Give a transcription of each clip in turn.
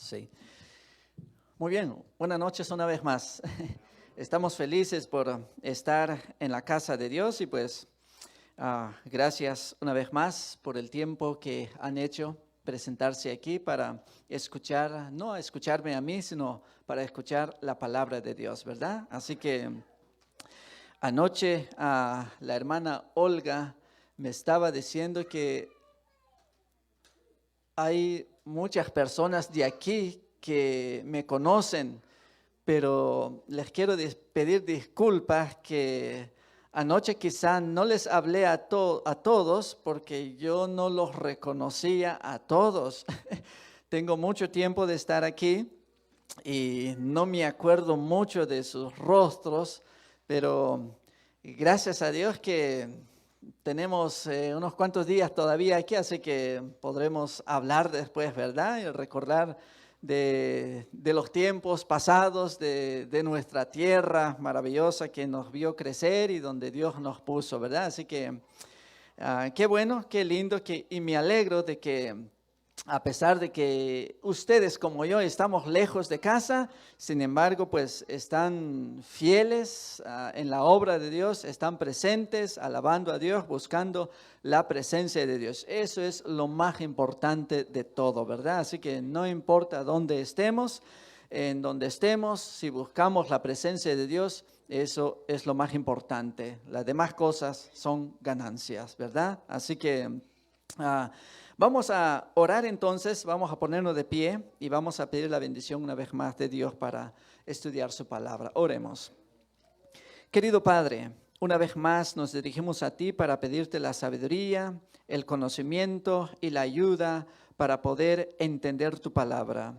Sí. Muy bien, buenas noches una vez más. Estamos felices por estar en la casa de Dios y pues gracias una vez más por el tiempo que han hecho presentarse aquí para escuchar, no escucharme a mí, sino para escuchar la palabra de Dios, ¿verdad? Así que anoche la hermana Olga me estaba diciendo que hay muchas personas de aquí que me conocen, pero les quiero pedir disculpas que anoche quizá no les hablé a todos porque yo no los reconocía a todos. Tengo mucho tiempo de estar aquí y no me acuerdo mucho de sus rostros, pero gracias a Dios que tenemos unos cuantos días todavía aquí, así que podremos hablar después, ¿verdad? Y recordar de los tiempos pasados, de nuestra tierra maravillosa que nos vio crecer y donde Dios nos puso, ¿verdad? Así que qué bueno, qué lindo, y me alegro de que a pesar de que ustedes como yo estamos lejos de casa, sin embargo, pues están fieles en la obra de Dios, están presentes, alabando a Dios, buscando la presencia de Dios. Eso es lo más importante de todo, ¿verdad? Así que no importa dónde estemos, en donde estemos, si buscamos la presencia de Dios, eso es lo más importante. Las demás cosas son ganancias, ¿verdad? Así que vamos a orar entonces, vamos a ponernos de pie y vamos a pedir la bendición una vez más de Dios para estudiar su palabra. Oremos. Querido Padre, una vez más nos dirigimos a ti para pedirte la sabiduría, el conocimiento y la ayuda para poder entender tu palabra.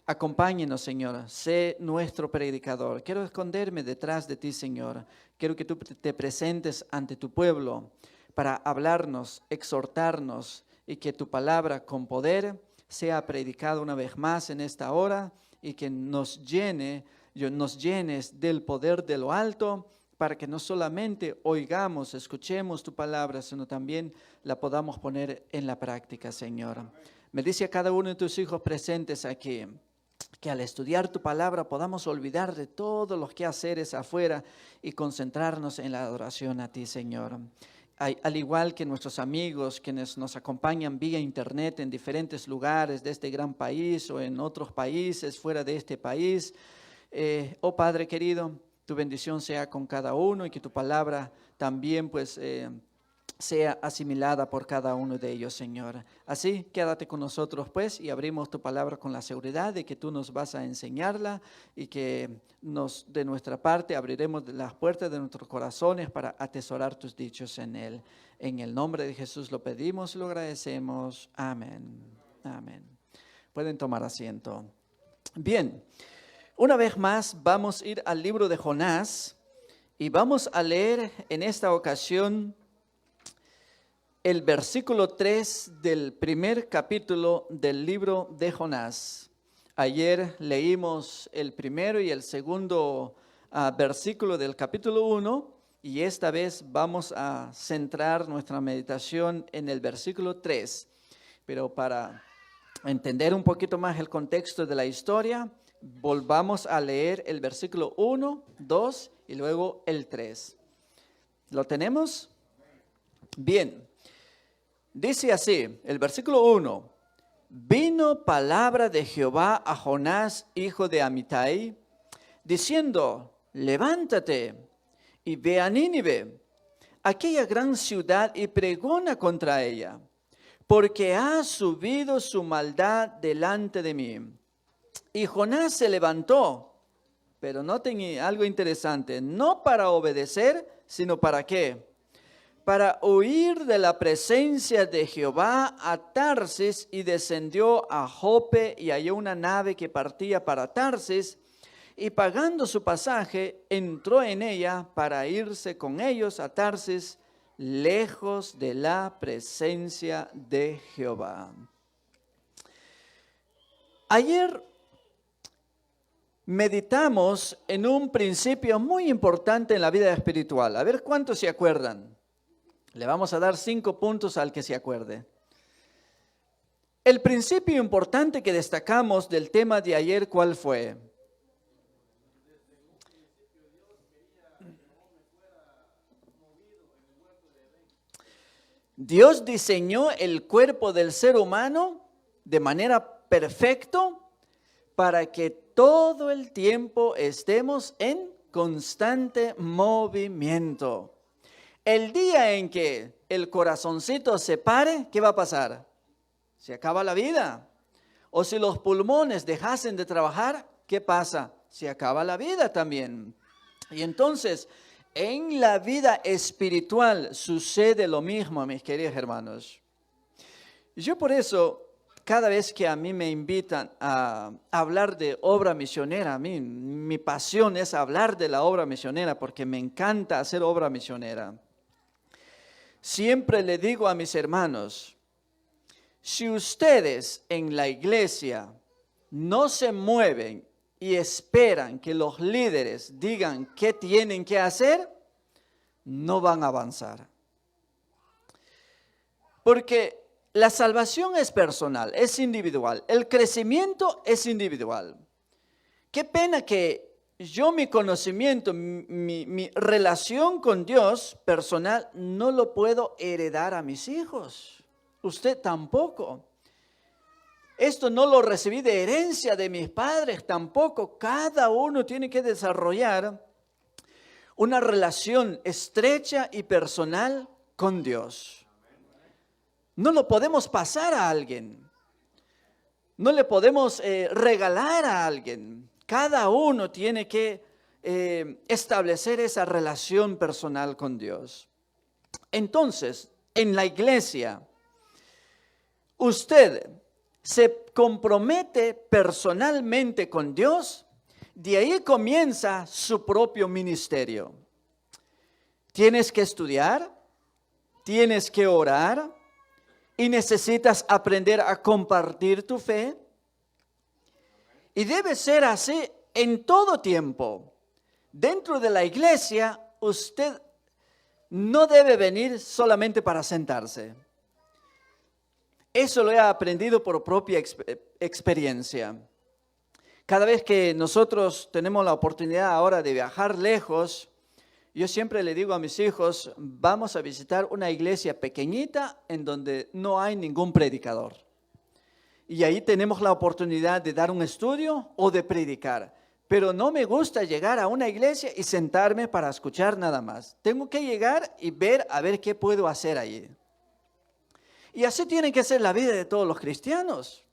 Acompáñenos, Señor, sé nuestro predicador. Quiero esconderme detrás de ti, Señor. Quiero que tú te presentes ante tu pueblo para hablarnos, exhortarnos, y que tu palabra con poder sea predicada una vez más en esta hora y que nos llenes del poder de lo alto para que no solamente oigamos, escuchemos tu palabra, sino también la podamos poner en la práctica, Señor. Me dice a cada uno de tus hijos presentes aquí que al estudiar tu palabra podamos olvidar de todos los quehaceres afuera y concentrarnos en la adoración a ti, Señor. Al igual que nuestros amigos, quienes nos acompañan vía internet en diferentes lugares de este gran país o en otros países fuera de este país. Oh Padre querido, tu bendición sea con cada uno y que tu palabra también pues sea asimilada por cada uno de ellos, Señor. Así, quédate con nosotros, pues, y abrimos tu palabra con la seguridad de que tú nos vas a enseñarla y que de nuestra parte, abriremos las puertas de nuestros corazones para atesorar tus dichos en él. En el nombre de Jesús lo pedimos y lo agradecemos. Amén. Amén. Pueden tomar asiento. Bien, una vez más vamos a ir al libro de Jonás y vamos a leer en esta ocasión el versículo 3 del primer capítulo del libro de Jonás. Ayer leímos el primero y el segundo versículo del capítulo 1 y esta vez vamos a centrar nuestra meditación en el versículo 3. Pero para entender un poquito más el contexto de la historia, volvamos a leer el versículo 1, 2 y luego el 3. ¿Lo tenemos? Bien. Dice así, el versículo 1, vino palabra de Jehová a Jonás, hijo de Amitai, diciendo, levántate y ve a Nínive, aquella gran ciudad, y pregona contra ella, porque ha subido su maldad delante de mí. Y Jonás se levantó, pero noten algo interesante, no para obedecer, sino para ¿qué? Para huir de la presencia de Jehová a Tarsis, y descendió a Jope y halló una nave que partía para Tarsis, y pagando su pasaje entró en ella para irse con ellos a Tarsis, lejos de la presencia de Jehová. Ayer meditamos en un principio muy importante en la vida espiritual. A ver cuántos se acuerdan. Le vamos a dar 5 puntos al que se acuerde. El principio importante que destacamos del tema de ayer, ¿cuál fue? Dios diseñó el cuerpo del ser humano de manera perfecta para que todo el tiempo estemos en constante movimiento. El día en que el corazoncito se pare, ¿qué va a pasar? Se acaba la vida. O si los pulmones dejasen de trabajar, ¿qué pasa? Se acaba la vida también. Y entonces, en la vida espiritual sucede lo mismo, mis queridos hermanos. Yo por eso, cada vez que a mí me invitan a hablar de obra misionera, a mí mi pasión es hablar de la obra misionera porque me encanta hacer obra misionera. Siempre le digo a mis hermanos, si ustedes en la iglesia no se mueven y esperan que los líderes digan qué tienen que hacer, no van a avanzar. Porque la salvación es personal, es individual. El crecimiento es individual. Qué pena que yo mi conocimiento, mi relación con Dios personal, no lo puedo heredar a mis hijos. Usted tampoco. Esto no lo recibí de herencia de mis padres tampoco. Cada uno tiene que desarrollar una relación estrecha y personal con Dios. No lo podemos pasar a alguien. No le podemos regalar a alguien. Cada uno tiene que establecer esa relación personal con Dios. Entonces, en la iglesia, usted se compromete personalmente con Dios, de ahí comienza su propio ministerio. Tienes que estudiar, tienes que orar y necesitas aprender a compartir tu fe. Y debe ser así en todo tiempo. Dentro de la iglesia, usted no debe venir solamente para sentarse. Eso lo he aprendido por propia experiencia. Cada vez que nosotros tenemos la oportunidad ahora de viajar lejos, yo siempre le digo a mis hijos, vamos a visitar una iglesia pequeñita en donde no hay ningún predicador. Y ahí tenemos la oportunidad de dar un estudio o de predicar. Pero no me gusta llegar a una iglesia y sentarme para escuchar nada más. Tengo que llegar y ver a ver qué puedo hacer allí. Y así tiene que ser la vida de todos los cristianos.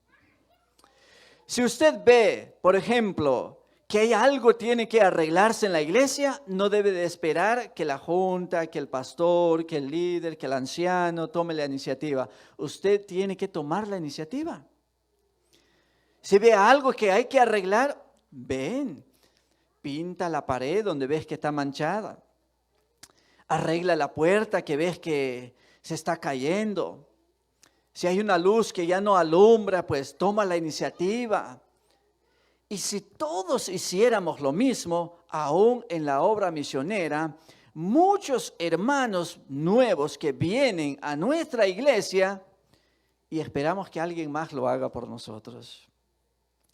Si usted ve, por ejemplo, que hay algo que tiene que arreglarse en la iglesia, no debe de esperar que la junta, que el pastor, que el líder, que el anciano tome la iniciativa. Usted tiene que tomar la iniciativa. Si ve algo que hay que arreglar, ven, pinta la pared donde ves que está manchada. Arregla la puerta que ves que se está cayendo. Si hay una luz que ya no alumbra, pues toma la iniciativa. Y si todos hiciéramos lo mismo, aún en la obra misionera, muchos hermanos nuevos que vienen a nuestra iglesia y esperamos que alguien más lo haga por nosotros.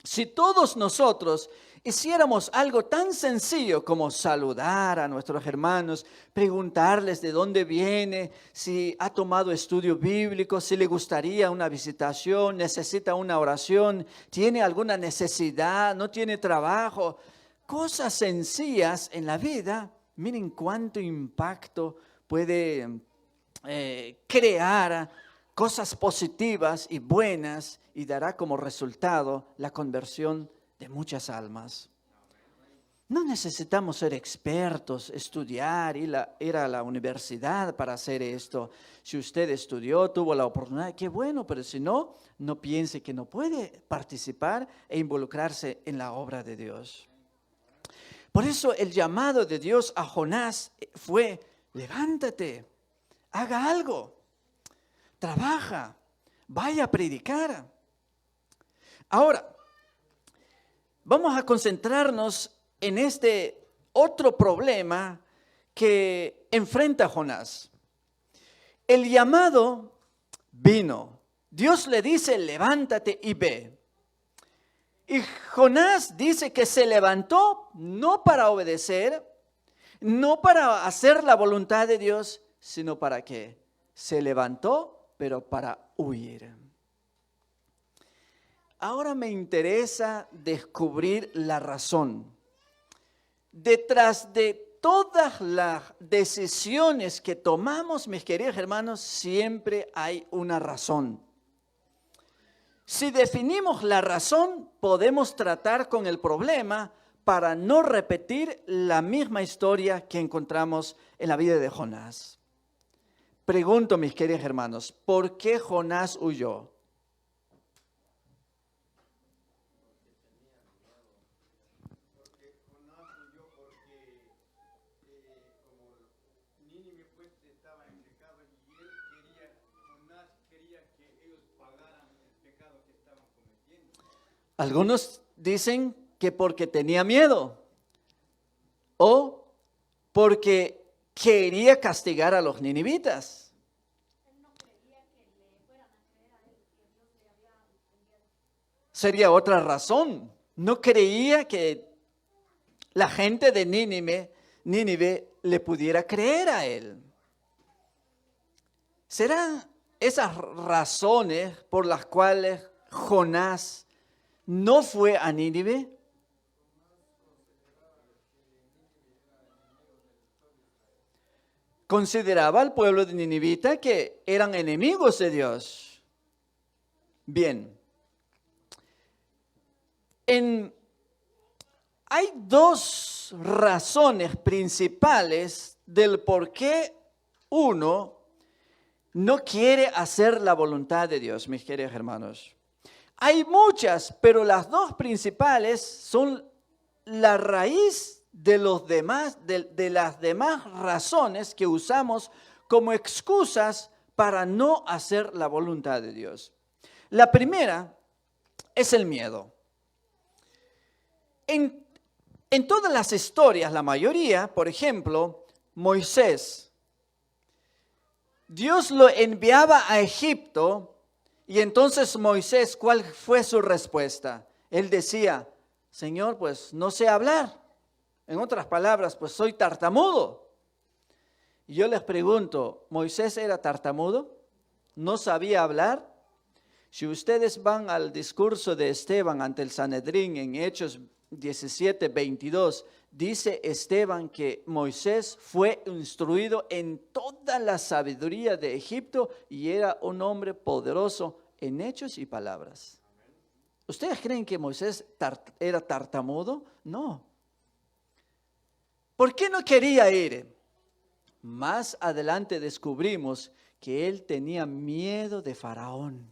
Si todos nosotros hiciéramos algo tan sencillo como saludar a nuestros hermanos, preguntarles de dónde viene, si ha tomado estudio bíblico, si le gustaría una visitación, necesita una oración, tiene alguna necesidad, no tiene trabajo, cosas sencillas en la vida, miren cuánto impacto puede crear cosas positivas y buenas y dará como resultado la conversión de muchas almas. No necesitamos ser expertos, estudiar, ir a la universidad para hacer esto. Si usted estudió, tuvo la oportunidad, qué bueno, pero si no, no piense que no puede participar e involucrarse en la obra de Dios. Por eso el llamado de Dios a Jonás fue, levántate, haga algo. Trabaja, vaya a predicar. Ahora, vamos a concentrarnos en este otro problema que enfrenta Jonás. El llamado vino, Dios le dice, levántate y ve. Y Jonás dice que se levantó no para obedecer, no para hacer la voluntad de Dios, sino para que se levantó, pero para huir. Ahora me interesa descubrir la razón. Detrás de todas las decisiones que tomamos, mis queridos hermanos, siempre hay una razón. Si definimos la razón, podemos tratar con el problema para no repetir la misma historia que encontramos en la vida de Jonás. Pregunto, mis queridos hermanos, ¿por qué Jonás huyó? Algunos dicen que porque tenía miedo o porque quería castigar a los ninivitas. Sería otra razón. No creía que la gente de Nínive le pudiera creer a él. ¿Serán esas razones por las cuales Jonás no fue a Nínive? Consideraba al pueblo de Ninivita que eran enemigos de Dios. Bien. Hay dos razones principales del por qué uno no quiere hacer la voluntad de Dios, mis queridos hermanos. Hay muchas, pero las dos principales son la raíz de las demás razones que usamos como excusas para no hacer la voluntad de Dios. La primera es el miedo. En todas las historias, la mayoría, por ejemplo, Moisés, Dios lo enviaba a Egipto. Y entonces Moisés, ¿cuál fue su respuesta? Él decía, Señor, pues no sé hablar. En otras palabras, pues soy tartamudo. Y yo les pregunto, ¿Moisés era tartamudo? ¿No sabía hablar? Si ustedes van al discurso de Esteban ante el Sanedrín en Hechos 17, 22, dice Esteban que Moisés fue instruido en toda la sabiduría de Egipto y era un hombre poderoso en hechos y palabras. ¿Ustedes creen que Moisés era tartamudo? No. ¿Por qué no quería ir? Más adelante descubrimos que él tenía miedo de Faraón.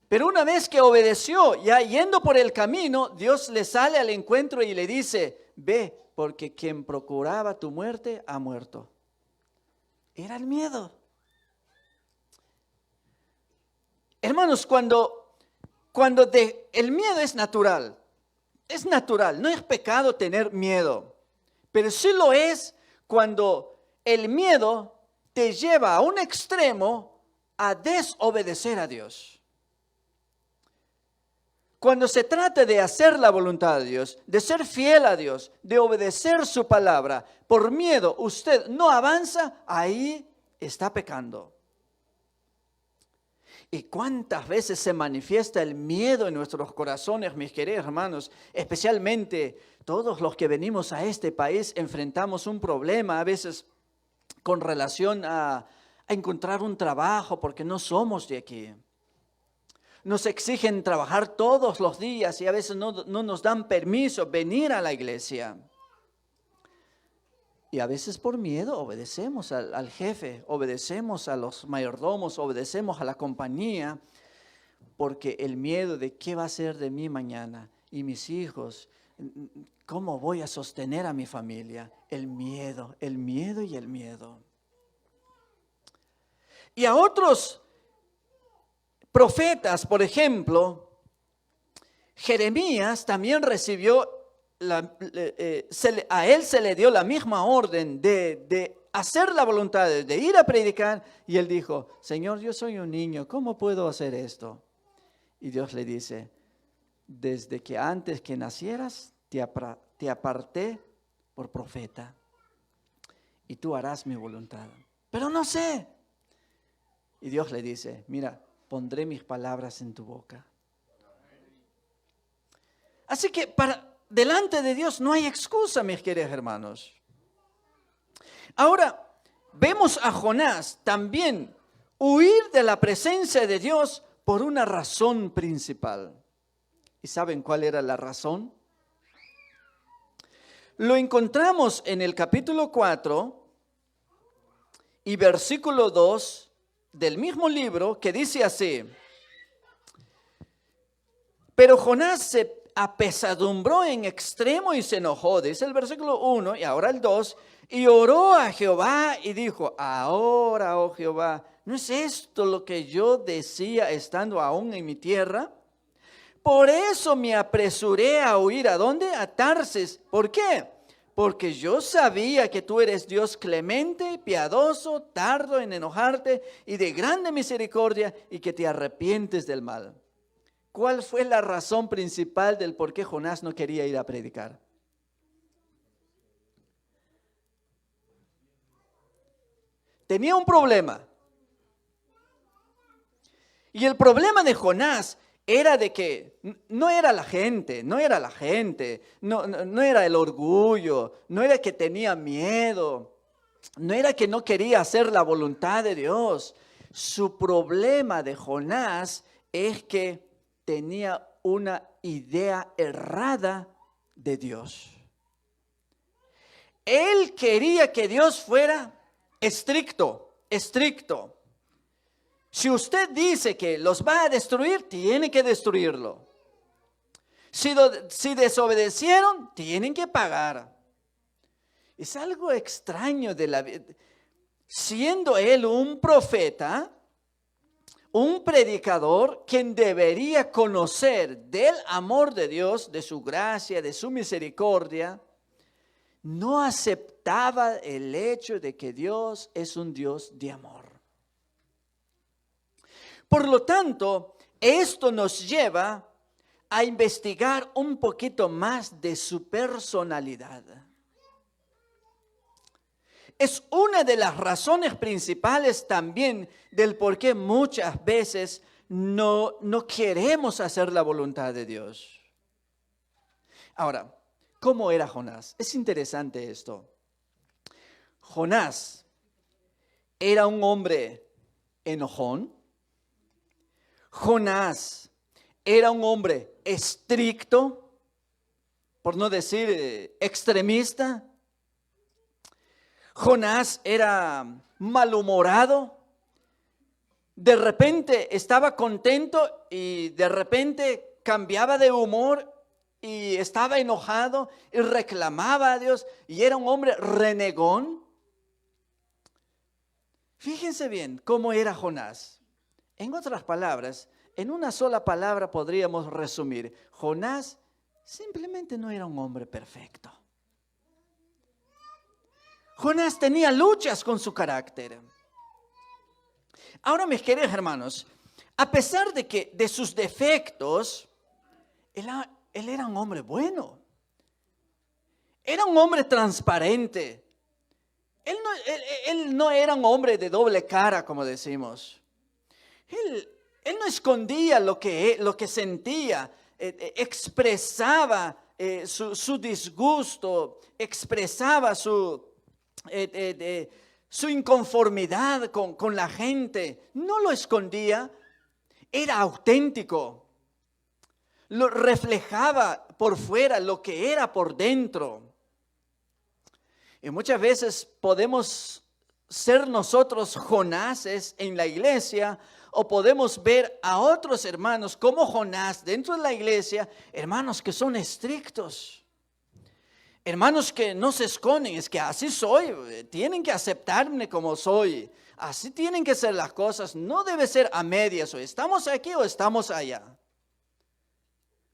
Pero una vez que obedeció, ya yendo por el camino, Dios le sale al encuentro y le dice, ve, porque quien procuraba tu muerte ha muerto. Era el miedo. Hermanos, el miedo es natural, no es pecado tener miedo, pero sí lo es cuando el miedo te lleva a un extremo a desobedecer a Dios. Cuando se trata de hacer la voluntad de Dios, de ser fiel a Dios, de obedecer su palabra, por miedo usted no avanza, ahí está pecando. ¿Y cuántas veces se manifiesta el miedo en nuestros corazones, mis queridos hermanos? Especialmente todos los que venimos a este país enfrentamos un problema a veces con relación a encontrar un trabajo porque no somos de aquí. Nos exigen trabajar todos los días y a veces no nos dan permiso venir a la iglesia. Y a veces por miedo obedecemos al jefe, obedecemos a los mayordomos, obedecemos a la compañía, porque el miedo de qué va a ser de mí mañana y mis hijos, cómo voy a sostener a mi familia, el miedo y el miedo. Y a otros profetas, por ejemplo, Jeremías también recibió, a él se le dio la misma orden de hacer la voluntad de ir a predicar. Y él dijo, Señor, yo soy un niño, ¿cómo puedo hacer esto? Y Dios le dice, desde que antes que nacieras, te aparté por profeta. Y tú harás mi voluntad. Pero no sé. Y Dios le dice, mira, pondré mis palabras en tu boca. Así que delante de Dios no hay excusa, mis queridos hermanos. Ahora, vemos a Jonás también huir de la presencia de Dios por una razón principal. ¿Y saben cuál era la razón? Lo encontramos en el capítulo 4 y versículo 2 del mismo libro, que dice así: pero Jonás se apesadumbró en extremo y se enojó, dice el versículo 1 y ahora el 2, y oró a Jehová y dijo, ahora, oh Jehová, ¿no es esto lo que yo decía estando aún en mi tierra? Por eso me apresuré a huir. ¿A dónde? A Tarsis. ¿Por qué? Porque yo sabía que tú eres Dios clemente, piadoso, tardo en enojarte y de grande misericordia, y que te arrepientes del mal. ¿Cuál fue la razón principal del por qué Jonás no quería ir a predicar? Tenía un problema. Y el problema de Jonás era de que no era la gente, no era el orgullo, no era que tenía miedo, no era que no quería hacer la voluntad de Dios. Su problema de Jonás es que tenía una idea errada de Dios. Él quería que Dios fuera estricto. Si usted dice que los va a destruir, tiene que destruirlo. Si desobedecieron, tienen que pagar. Es algo extraño de la vida. Siendo él un profeta, un predicador, quien debería conocer del amor de Dios, de su gracia, de su misericordia, no aceptaba el hecho de que Dios es un Dios de amor. Por lo tanto, esto nos lleva a investigar un poquito más de su personalidad. Es una de las razones principales también del por qué muchas veces no queremos hacer la voluntad de Dios. Ahora, ¿cómo era Jonás? Es interesante esto. Jonás era un hombre enojón. Jonás era un hombre estricto, por no decir extremista. Jonás era malhumorado. De repente estaba contento y de repente cambiaba de humor y estaba enojado y reclamaba a Dios, y era un hombre renegón. Fíjense bien cómo era Jonás. En otras palabras, en una sola palabra podríamos resumir: Jonás simplemente no era un hombre perfecto. Jonás tenía luchas con su carácter. Ahora, mis queridos hermanos, a pesar de sus defectos, él era un hombre bueno. Era un hombre transparente. Él no era un hombre de doble cara, como decimos. Él no escondía lo que sentía, expresaba su disgusto, expresaba su inconformidad con la gente. No lo escondía, era auténtico. Lo reflejaba por fuera lo que era por dentro. Y muchas veces podemos ser nosotros Jonases en la iglesia, o podemos ver a otros hermanos como Jonás dentro de la iglesia, hermanos que son estrictos, hermanos que no se esconden. Es que así soy, tienen que aceptarme como soy, así tienen que ser las cosas, no debe ser a medias, o estamos aquí o estamos allá.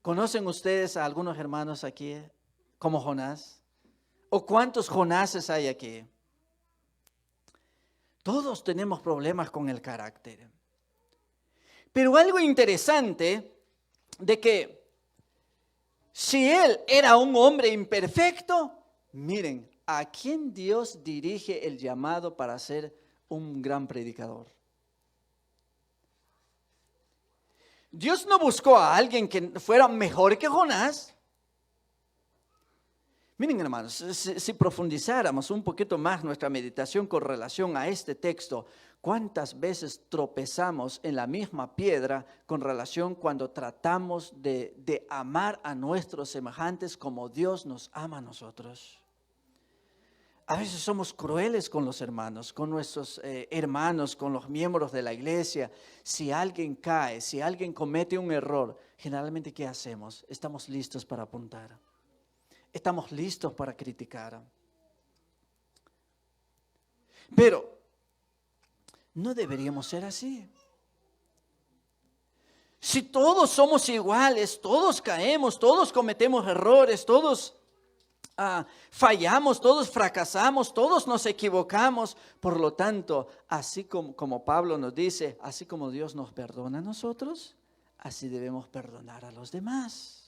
¿Conocen ustedes a algunos hermanos aquí como Jonás? ¿O cuántos Jonases hay aquí? Todos tenemos problemas con el carácter. Pero algo interesante de que si él era un hombre imperfecto, miren, ¿a quién Dios dirige el llamado para ser un gran predicador? Dios no buscó a alguien que fuera mejor que Jonás. Miren, hermanos, si profundizáramos un poquito más nuestra meditación con relación a este texto, ¿cuántas veces tropezamos en la misma piedra con relación cuando tratamos de amar a nuestros semejantes como Dios nos ama a nosotros? A veces somos crueles con los hermanos, con nuestros hermanos, con los miembros de la iglesia. Si alguien cae, si alguien comete un error, generalmente, ¿qué hacemos? Estamos listos para apuntar. Estamos listos para criticar. Pero no deberíamos ser así. Si todos somos iguales, todos caemos, todos cometemos errores, todos fallamos, todos fracasamos, todos nos equivocamos. Por lo tanto, así como Pablo nos dice, así como Dios nos perdona a nosotros, así debemos perdonar a los demás.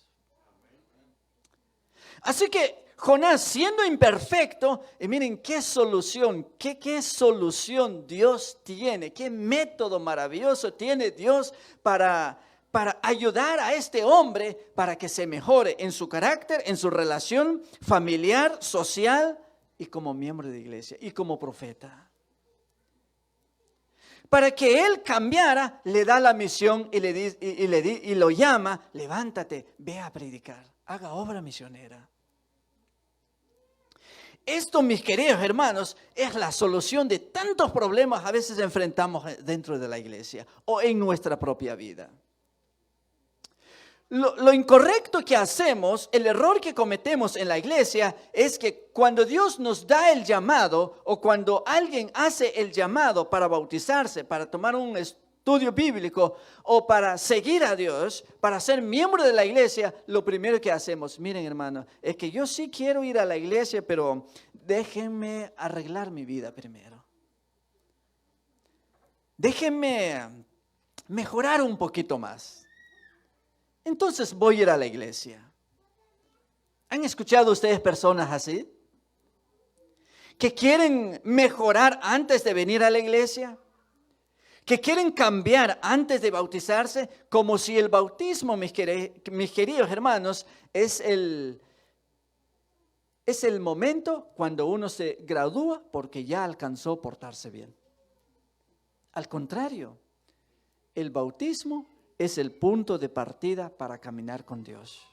Así que Jonás, siendo imperfecto, y miren qué solución, qué solución Dios tiene, qué método maravilloso tiene Dios para ayudar a este hombre para que se mejore en su carácter, en su relación familiar, social y como miembro de iglesia y como profeta. Para que él cambiara, le da la misión y lo llama, levántate, ve a predicar, haga obra misionera. Esto, mis queridos hermanos, es la solución de tantos problemas a veces enfrentamos dentro de la iglesia o en nuestra propia vida. Lo incorrecto que hacemos, el error que cometemos en la iglesia es que cuando Dios nos da el llamado o cuando alguien hace el llamado para bautizarse, para tomar un estudio bíblico o para seguir a Dios, para ser miembro de la iglesia, lo primero que hacemos, miren hermano, es que yo sí quiero ir a la iglesia, pero déjenme arreglar mi vida primero. Déjenme mejorar un poquito más. Entonces voy a ir a la iglesia. ¿Han escuchado ustedes personas así? Que quieren mejorar antes de venir a la iglesia. Que quieren cambiar antes de bautizarse. Como si el bautismo, mis queridos hermanos, es el momento cuando uno se gradúa porque ya alcanzó a portarse bien. Al contrario, el bautismo es el punto de partida para caminar con Dios.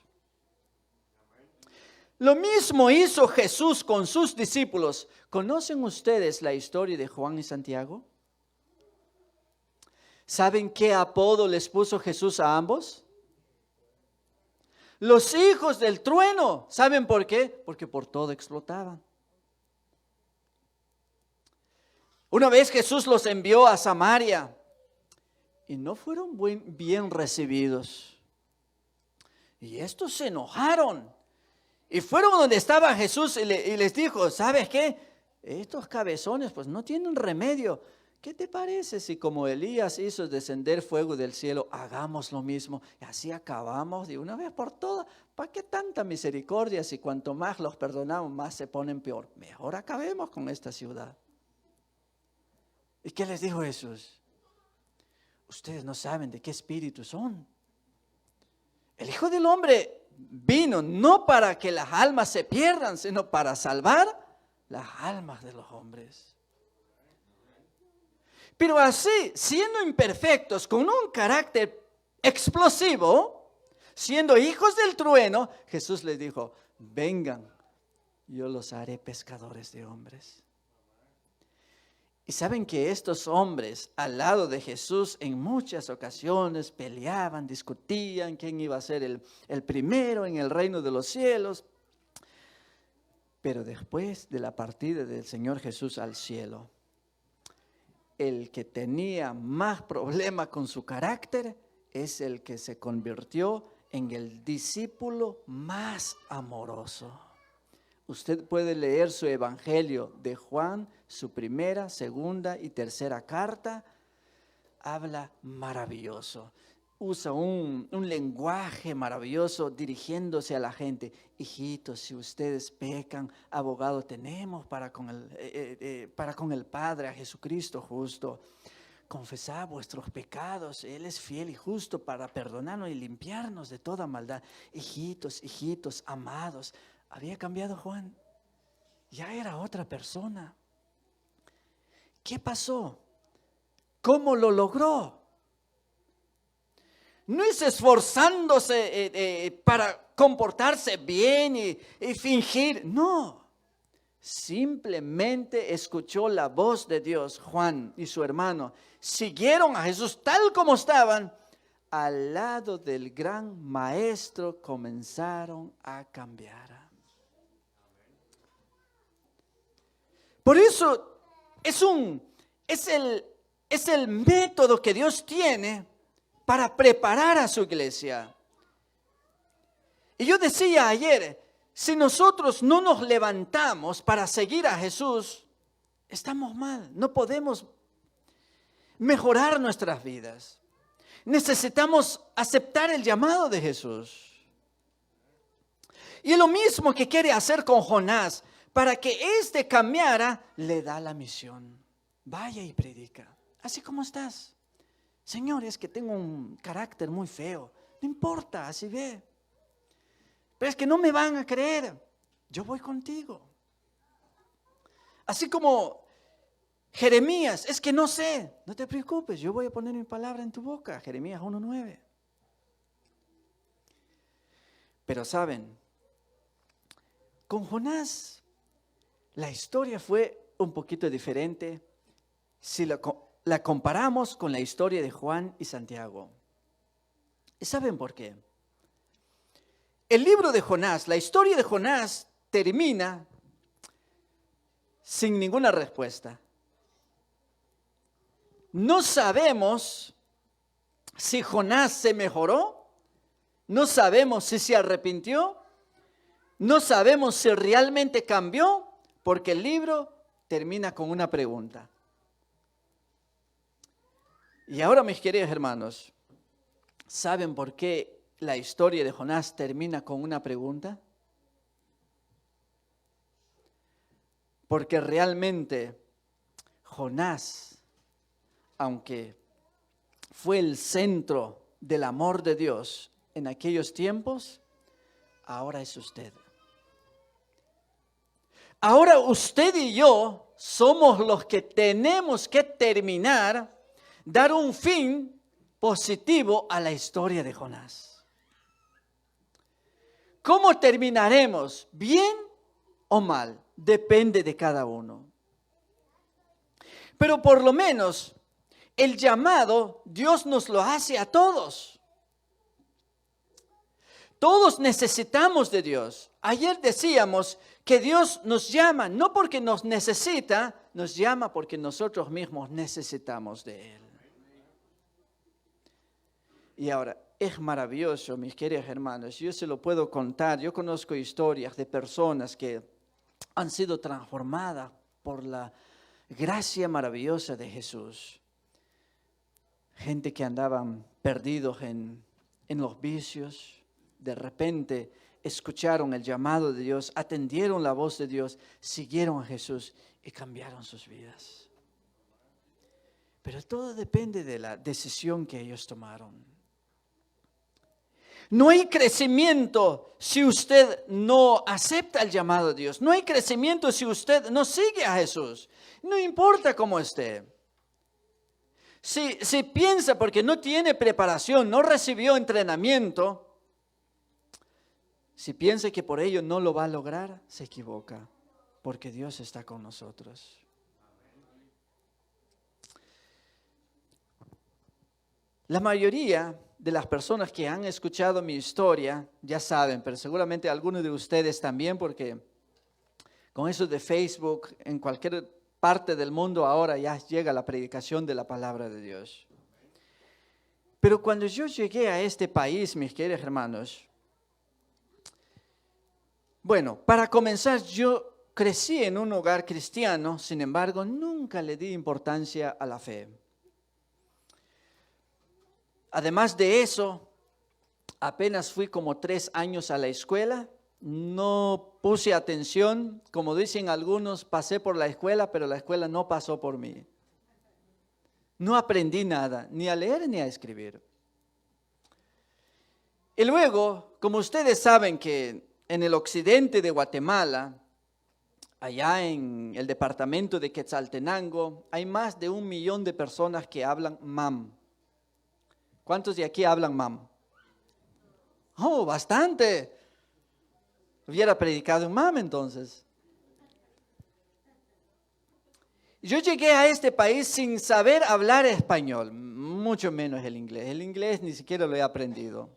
Lo mismo hizo Jesús con sus discípulos. ¿Conocen ustedes la historia de Juan y Santiago? ¿Saben qué apodo les puso Jesús a ambos? Los hijos del trueno. ¿Saben por qué? Porque por todo explotaban. Una vez Jesús los envió a Samaria y no fueron bien recibidos. Y estos se enojaron. Y fueron donde estaba Jesús y les dijo, ¿sabes qué? Estos cabezones pues no tienen remedio. ¿Qué te parece si como Elías hizo descender fuego del cielo, hagamos lo mismo? Y así acabamos de una vez por todas. ¿Para qué tanta misericordia si cuanto más los perdonamos, más se ponen peor? Mejor acabemos con esta ciudad. ¿Y qué les dijo Jesús? Ustedes no saben de qué espíritu son. El Hijo del Hombre vino no para que las almas se pierdan, sino para salvar las almas de los hombres. Pero así, siendo imperfectos, con un carácter explosivo, siendo hijos del trueno, Jesús les dijo, vengan, yo los haré pescadores de hombres. Y saben que estos hombres al lado de Jesús en muchas ocasiones peleaban, discutían quién iba a ser el primero en el reino de los cielos. Pero después de la partida del Señor Jesús al cielo, el que tenía más problema con su carácter es el que se convirtió en el discípulo más amoroso. Usted puede leer su evangelio de Juan, su primera, segunda y tercera carta. Habla maravilloso. Usa un lenguaje maravilloso dirigiéndose a la gente. Hijitos, si ustedes pecan, abogado tenemos para con el Padre, a Jesucristo justo. Confesad vuestros pecados, Él es fiel y justo para perdonarnos y limpiarnos de toda maldad. Hijitos, hijitos, amados. Había cambiado Juan. Ya era otra persona. ¿Qué pasó? ¿Cómo lo logró? No es esforzándose para comportarse bien y fingir. No. Simplemente escuchó la voz de Dios. Juan y su hermano siguieron a Jesús tal como estaban. Al lado del gran maestro comenzaron a cambiar. Por eso es el método que Dios tiene para preparar a su iglesia. Y yo decía ayer, si nosotros no nos levantamos para seguir a Jesús, estamos mal. No podemos mejorar nuestras vidas. Necesitamos aceptar el llamado de Jesús. Y es lo mismo que quiere hacer con Jonás. Para que éste cambiara, le da la misión. Vaya y predica. Así como estás. Señor, es que tengo un carácter muy feo. No importa, así ve. Pero es que no me van a creer. Yo voy contigo. Así como Jeremías, es que no sé. No te preocupes, yo voy a poner mi palabra en tu boca. Jeremías 1:9. Pero saben, con Jonás la historia fue un poquito diferente si la comparamos con la historia de Juan y Santiago. ¿Y saben por qué? El libro de Jonás, la historia de Jonás termina sin ninguna respuesta. No sabemos si Jonás se mejoró, no sabemos si se arrepintió, no sabemos si realmente cambió. Porque el libro termina con una pregunta. Y ahora, mis queridos hermanos, ¿saben por qué la historia de Jonás termina con una pregunta? Porque realmente Jonás, aunque fue el centro del amor de Dios en aquellos tiempos, ahora es usted. Ahora usted y yo somos los que tenemos que terminar, dar un fin positivo a la historia de Jonás. ¿Cómo terminaremos? ¿Bien o mal? Depende de cada uno. Pero por lo menos el llamado Dios nos lo hace a todos. Todos necesitamos de Dios. Ayer decíamos que Dios nos llama, no porque nos necesita, nos llama porque nosotros mismos necesitamos de Él. Y ahora, es maravilloso, mis queridos hermanos, yo se lo puedo contar. Yo conozco historias de personas que han sido transformadas por la gracia maravillosa de Jesús. Gente que andaban perdidos en los vicios, de repente escucharon el llamado de Dios, atendieron la voz de Dios, siguieron a Jesús y cambiaron sus vidas. Pero todo depende de la decisión que ellos tomaron. No hay crecimiento si usted no acepta el llamado de Dios. No hay crecimiento si usted no sigue a Jesús. No importa cómo esté. Si piensa porque no tiene preparación, no recibió entrenamiento, si piensa que por ello no lo va a lograr, se equivoca, porque Dios está con nosotros. La mayoría de las personas que han escuchado mi historia ya saben, pero seguramente algunos de ustedes también, porque con eso de Facebook, en cualquier parte del mundo ahora ya llega la predicación de la palabra de Dios. Pero cuando yo llegué a este país, mis queridos hermanos, Bueno, para comenzar, yo crecí en un hogar cristiano, sin embargo, nunca le di importancia a la fe. Además de eso, apenas fui como 3 años a la escuela, no puse atención, como dicen algunos, pasé por la escuela, pero la escuela no pasó por mí. No aprendí nada, ni a leer ni a escribir. Y luego, como ustedes saben que en el occidente de Guatemala, allá en el departamento de Quetzaltenango, hay más de 1 millón de personas que hablan mam. ¿Cuántos de aquí hablan mam? Oh, bastante. Hubiera predicado en mam entonces. Yo llegué a este país sin saber hablar español, mucho menos el inglés. El inglés ni siquiera lo he aprendido.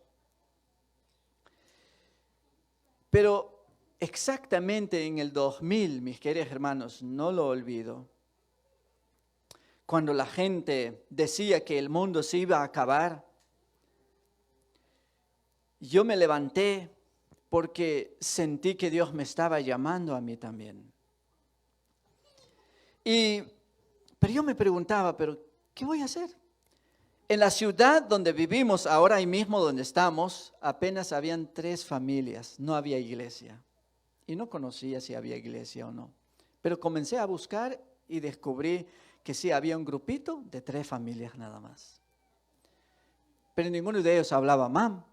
Pero exactamente en el 2000, mis queridos hermanos, no lo olvido, cuando la gente decía que el mundo se iba a acabar, yo me levanté porque sentí que Dios me estaba llamando a mí también. Pero yo me preguntaba, ¿pero qué voy a hacer? En la ciudad donde vivimos, ahora ahí mismo donde estamos, apenas habían 3 familias, no había iglesia. Y no conocía si había iglesia o no. Pero comencé a buscar y descubrí que sí había un grupito de 3 familias nada más. Pero ninguno de ellos hablaba mam.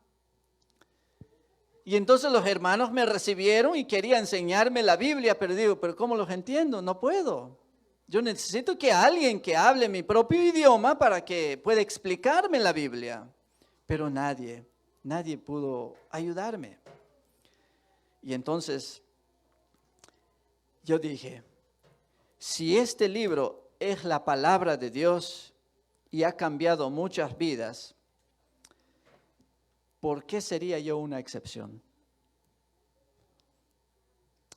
Y entonces los hermanos me recibieron y querían enseñarme la Biblia, pero digo, ¿pero cómo los entiendo? No puedo. Yo necesito que alguien que hable mi propio idioma para que pueda explicarme la Biblia. Pero nadie pudo ayudarme. Y entonces yo dije, si este libro es la palabra de Dios y ha cambiado muchas vidas, ¿por qué sería yo una excepción?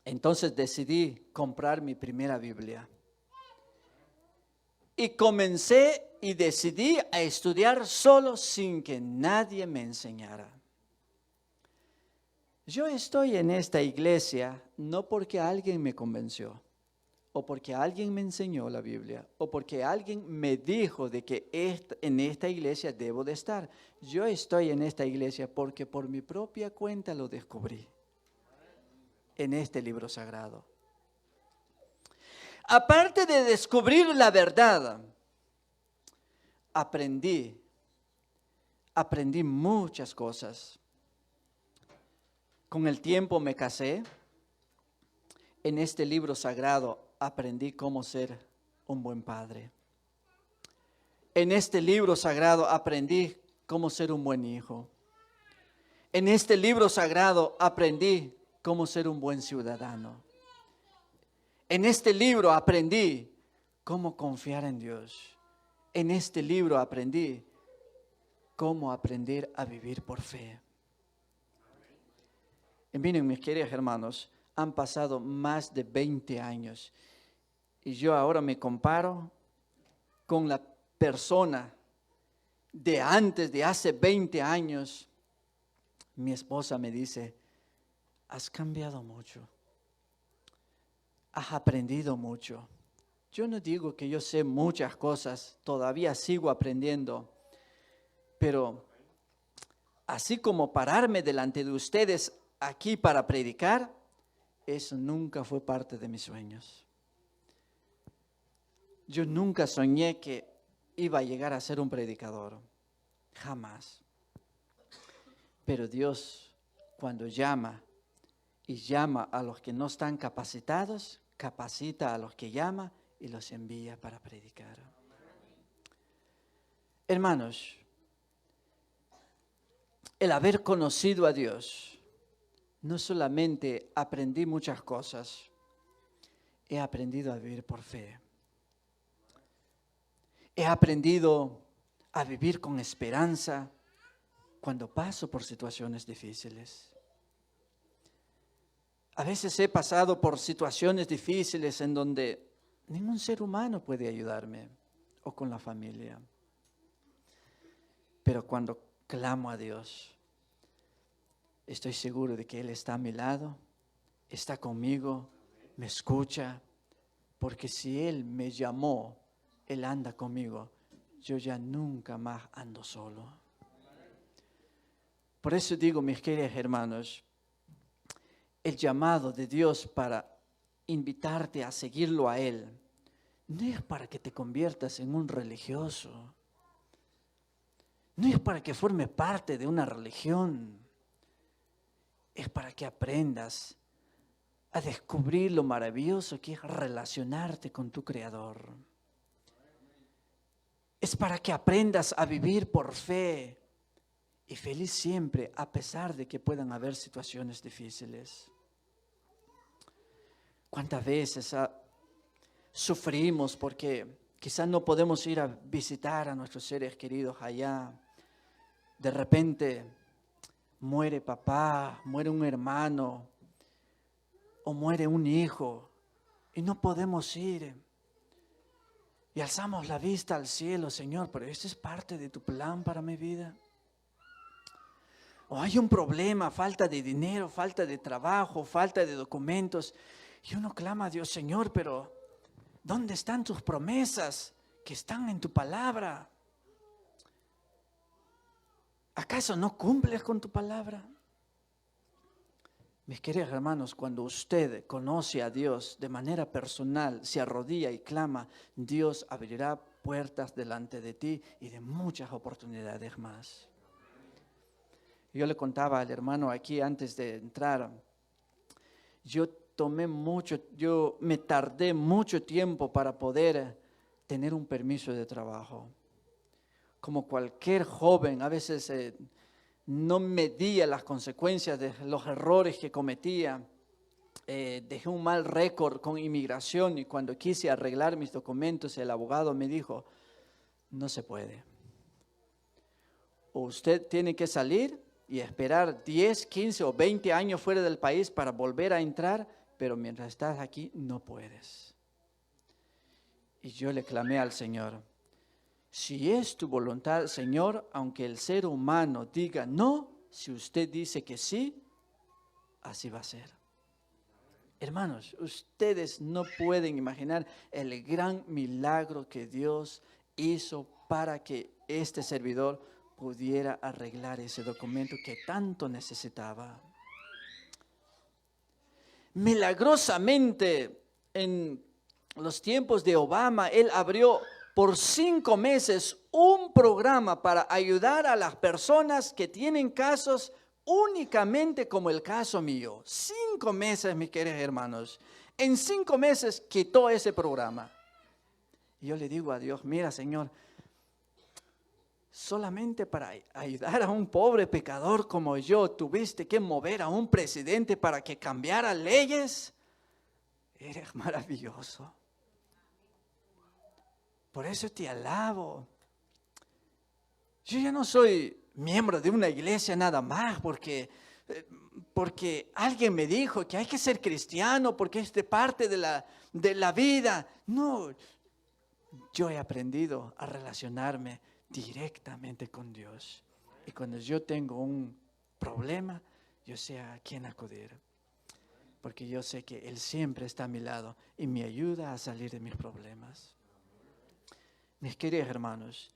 Entonces decidí comprar mi primera Biblia. Y comencé y decidí a estudiar solo sin que nadie me enseñara. Yo estoy en esta iglesia no porque alguien me convenció, o porque alguien me enseñó la Biblia, o porque alguien me dijo de que en esta iglesia debo de estar. Yo estoy en esta iglesia porque por mi propia cuenta lo descubrí en este libro sagrado. Aparte de descubrir la verdad, aprendí muchas cosas. Con el tiempo me casé. En este libro sagrado aprendí cómo ser un buen padre. En este libro sagrado aprendí cómo ser un buen hijo. En este libro sagrado aprendí cómo ser un buen ciudadano. En este libro aprendí cómo confiar en Dios. En este libro aprendí cómo aprender a vivir por fe. Y miren, mis queridos hermanos, han pasado más de 20 años y yo ahora me comparo con la persona de antes, de hace 20 años. Mi esposa me dice, has cambiado mucho, has aprendido mucho. Yo no digo que yo sé muchas cosas, todavía sigo aprendiendo, pero así como pararme delante de ustedes aquí para predicar, eso nunca fue parte de mis sueños. Yo nunca soñé que iba a llegar a ser un predicador, jamás. Pero Dios, cuando llama y llama a los que no están capacitados, capacita a los que llama y los envía para predicar. Hermanos, el haber conocido a Dios, no solamente aprendí muchas cosas, he aprendido a vivir por fe. He aprendido a vivir con esperanza cuando paso por situaciones difíciles. A veces he pasado por situaciones difíciles en donde ningún ser humano puede ayudarme o con la familia. Pero cuando clamo a Dios, estoy seguro de que Él está a mi lado está conmigo, me escucha, porque si Él me llamó, Él anda conmigo. Yo ya nunca más ando solo. Por eso digo, mis queridos hermanos, el llamado de Dios para invitarte a seguirlo a Él no es para que te conviertas en un religioso. No es para que formes parte de una religión. Es para que aprendas a descubrir lo maravilloso que es relacionarte con tu Creador. Es para que aprendas a vivir por fe y feliz siempre, a pesar de que puedan haber situaciones difíciles. ¿Cuántas veces sufrimos porque quizás no podemos ir a visitar a nuestros seres queridos allá? De repente muere papá, muere un hermano o muere un hijo y no podemos ir. Y alzamos la vista al cielo, Señor, pero esto es parte de tu plan para mi vida. O hay un problema, falta de dinero, falta de trabajo, falta de documentos. Y uno clama a Dios, Señor, pero ¿dónde están tus promesas que están en tu palabra? ¿Acaso no cumples con tu palabra? Mis queridos hermanos, cuando usted conoce a Dios de manera personal, se arrodilla y clama, Dios abrirá puertas delante de ti y de muchas oportunidades más. Yo le contaba al hermano aquí antes de entrar, yo me tardé mucho tiempo para poder tener un permiso de trabajo. Como cualquier joven, a veces no medía las consecuencias de los errores que cometía. Dejé un mal récord con inmigración y cuando quise arreglar mis documentos, el abogado me dijo, no se puede. O usted tiene que salir y esperar 10, 15 o 20 años fuera del país para volver a entrar, pero mientras estás aquí no puedes. Y yo le clamé al Señor, si es tu voluntad, Señor, aunque el ser humano diga no, si usted dice que sí, así va a ser. Hermanos, ustedes no pueden imaginar el gran milagro que Dios hizo para que este servidor pudiera arreglar ese documento que tanto necesitaba. Milagrosamente, en los tiempos de Obama, él abrió por 5 meses un programa para ayudar a las personas que tienen casos únicamente como el caso mío. 5 meses, mis queridos hermanos. En 5 meses quitó ese programa. Y yo le digo a Dios, mira, Señor, solamente para ayudar a un pobre pecador como yo, tuviste que mover a un presidente para que cambiara leyes. Eres maravilloso. Por eso te alabo. Yo ya no soy miembro de una iglesia nada más porque alguien me dijo que hay que ser cristiano porque es de parte de la vida. No, yo he aprendido a relacionarme directamente con Dios. Y cuando yo tengo un problema, yo sé a quién acudir. Porque yo sé que Él siempre está a mi lado y me ayuda a salir de mis problemas. Mis queridos hermanos,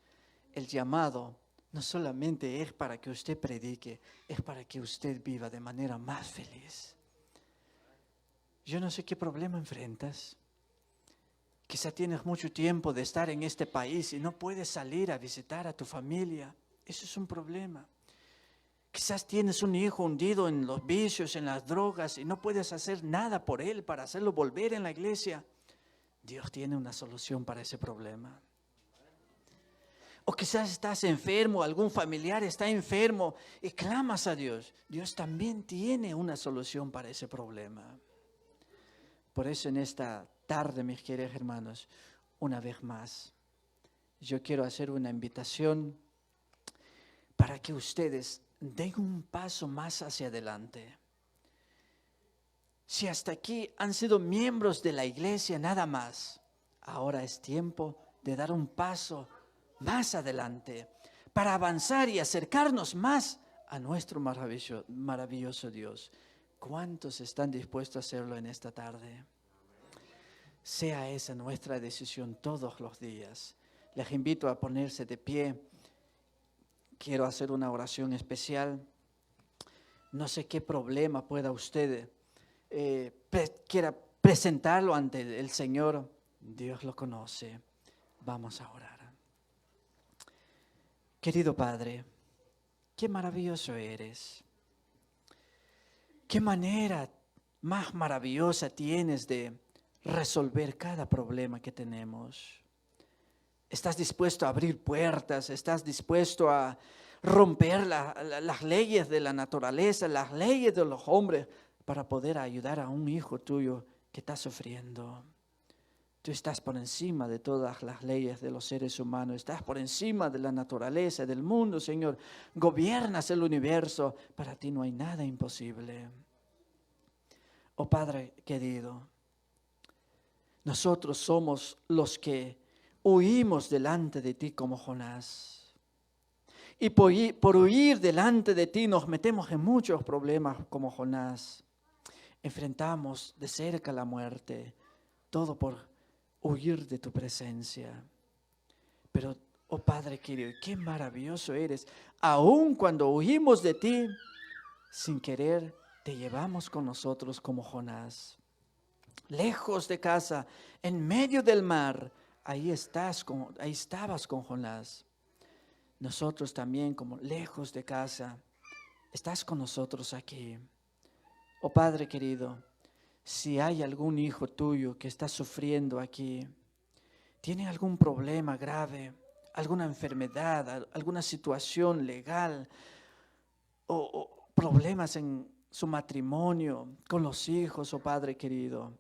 el llamado no solamente es para que usted predique, es para que usted viva de manera más feliz. Yo no sé qué problema enfrentas. Quizá tienes mucho tiempo de estar en este país y no puedes salir a visitar a tu familia. Eso es un problema. Quizás tienes un hijo hundido en los vicios, en las drogas y no puedes hacer nada por él para hacerlo volver en la iglesia. Dios tiene una solución para ese problema. O quizás estás enfermo, algún familiar está enfermo y clamas a Dios. Dios también tiene una solución para ese problema. Por eso en esta tarde, mis queridos hermanos, una vez más, yo quiero hacer una invitación para que ustedes den un paso más hacia adelante. Si hasta aquí han sido miembros de la iglesia nada más, ahora es tiempo de dar un paso más adelante para avanzar y acercarnos más a nuestro maravilloso Dios. ¿Cuántos están dispuestos a hacerlo en esta tarde? Sea esa nuestra decisión todos los días. Les invito a ponerse de pie. Quiero hacer una oración especial. No sé qué problema pueda usted quiera presentarlo ante el Señor. Dios lo conoce. Vamos a orar. Querido Padre, qué maravilloso eres. Qué manera más maravillosa tienes de resolver cada problema que tenemos. Estás dispuesto a abrir puertas, estás dispuesto a romper las leyes de la naturaleza, las leyes de los hombres, para poder ayudar a un hijo tuyo que está sufriendo. Tú estás por encima de todas las leyes de los seres humanos, estás por encima de la naturaleza, del mundo, Señor. Gobiernas el universo, para ti no hay nada imposible. Oh Padre querido, nosotros somos los que huimos delante de ti como Jonás. Y por huir delante de ti nos metemos en muchos problemas como Jonás. Enfrentamos de cerca la muerte, todo por huir de tu presencia. Pero, oh Padre querido, qué maravilloso eres. Aun cuando huimos de ti, sin querer, te llevamos con nosotros como Jonás. Lejos de casa, en medio del mar, ahí estabas con Jonás. Nosotros también, como lejos de casa, estás con nosotros aquí. Oh Padre querido, si hay algún hijo tuyo que está sufriendo aquí, tiene algún problema grave, alguna enfermedad, alguna situación legal o problemas en su matrimonio, con los hijos, oh Padre querido,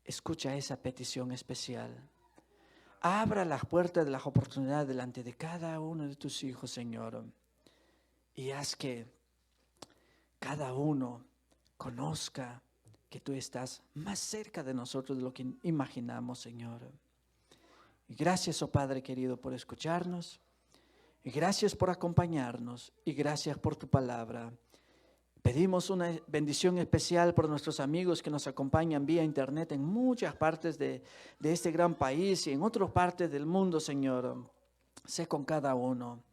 escucha esa petición especial. Abra las puertas de las oportunidades delante de cada uno de tus hijos, Señor, y haz que cada uno conozca que tú estás más cerca de nosotros de lo que imaginamos, Señor. Y gracias, oh Padre querido, por escucharnos. Y gracias por acompañarnos. Y gracias por tu palabra. Pedimos una bendición especial por nuestros amigos que nos acompañan vía internet en muchas partes de este gran país y en otras partes del mundo, Señor. Sé con cada uno.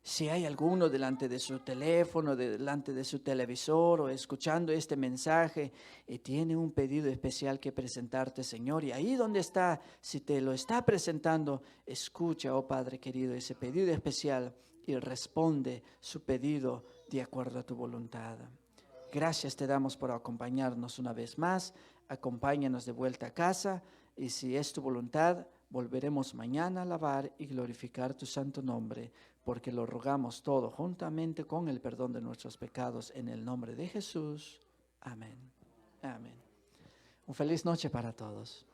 Si hay alguno delante de su teléfono, delante de su televisor o escuchando este mensaje y tiene un pedido especial que presentarte, Señor, y ahí donde está, si te lo está presentando, escucha, oh Padre querido, ese pedido especial y responde su pedido de acuerdo a tu voluntad. Gracias te damos por acompañarnos una vez más. Acompáñanos de vuelta a casa y si es tu voluntad, volveremos mañana a alabar y glorificar tu santo nombre, porque lo rogamos todo juntamente con el perdón de nuestros pecados en el nombre de Jesús. Amén. Amén. Un feliz noche para todos.